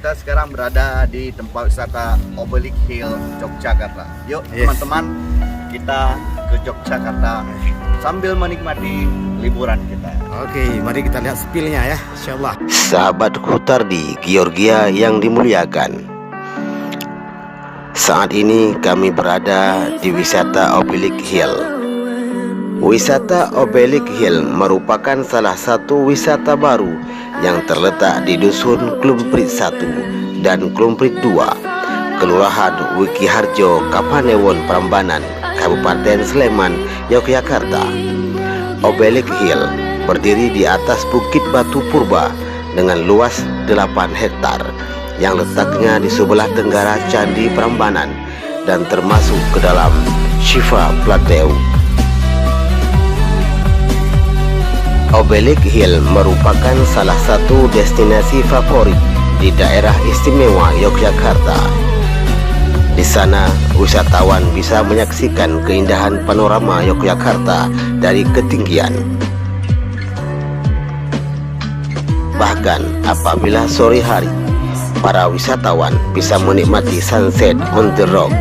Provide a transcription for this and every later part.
kita sekarang berada di tempat wisata Obelisk Hill, Yogyakarta. Yuk teman-teman, kita ke Yogyakarta sambil menikmati liburan kita. Oke, mari kita lihat spillnya ya, insyaallah. Sahabat Hutardi, Georgia yang dimuliakan, saat ini kami berada di wisata Obelisk Hill. Wisata Obelisk Hill merupakan salah satu wisata baru yang terletak di Dusun Klumprit 1 dan Klumprit 2, Kelurahan Wikiharjo, Kapanewon, Prambanan, Kabupaten Sleman, Yogyakarta. Obelisk Hill berdiri di atas bukit batu purba dengan luas 8 hektar yang letaknya di sebelah tenggara Candi Prambanan dan termasuk ke dalam Shiva Plateau. Obelisk Hill merupakan salah satu destinasi favorit di daerah istimewa Yogyakarta. Di sana, wisatawan bisa menyaksikan keindahan panorama Yogyakarta dari ketinggian. Bahkan apabila sore hari, para wisatawan bisa menikmati sunset on the rock,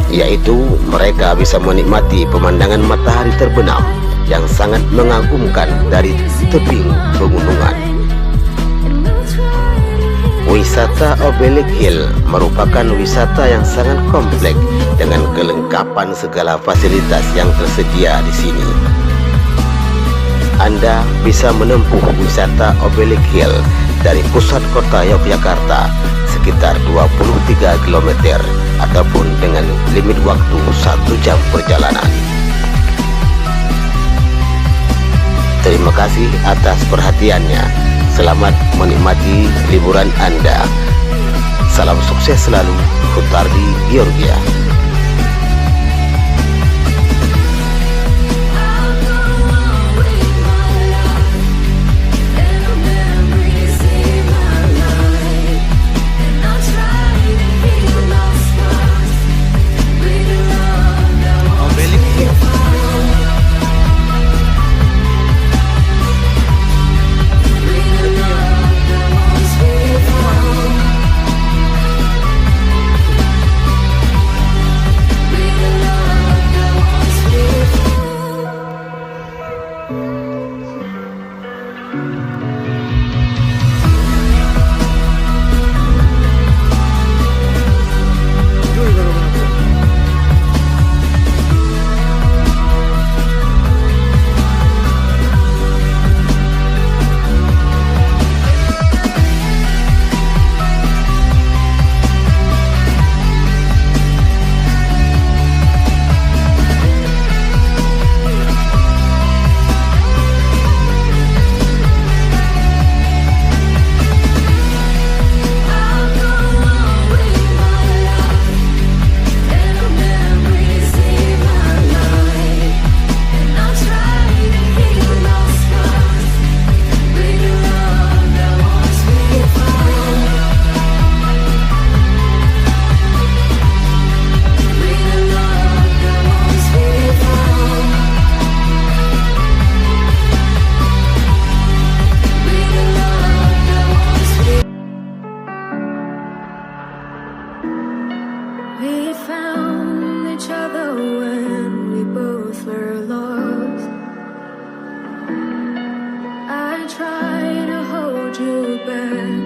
yaitu mereka bisa menikmati pemandangan matahari terbenam yang sangat mengagumkan dari tebing pegunungan. Wisata Obelisk Hill merupakan wisata yang sangat kompleks dengan kelengkapan segala fasilitas yang tersedia di sini. Anda bisa menempuh wisata Obelisk Hill dari pusat kota Yogyakarta sekitar 23 km ataupun dengan limit waktu 1 jam perjalanan. Terima kasih atas perhatiannya. Selamat menikmati liburan Anda. Salam sukses selalu, Hutardi, Georgia. We found each other when we both were lost. I tried to hold you back.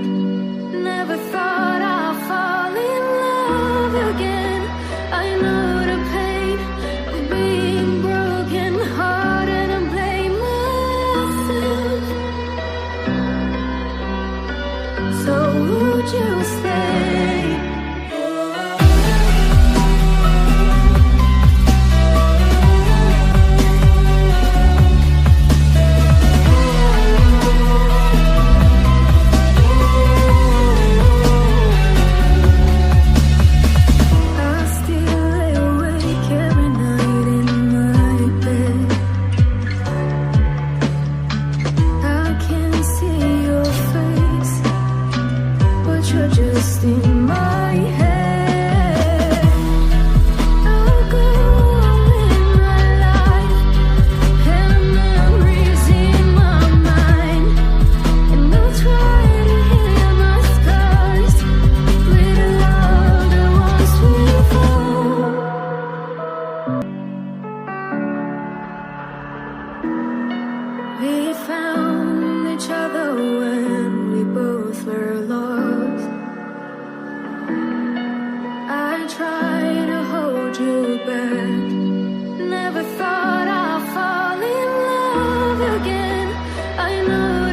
Never thought I'd fall in love again. I know the pain of being broken hearted and blame myself. So would you stay? Just again. I know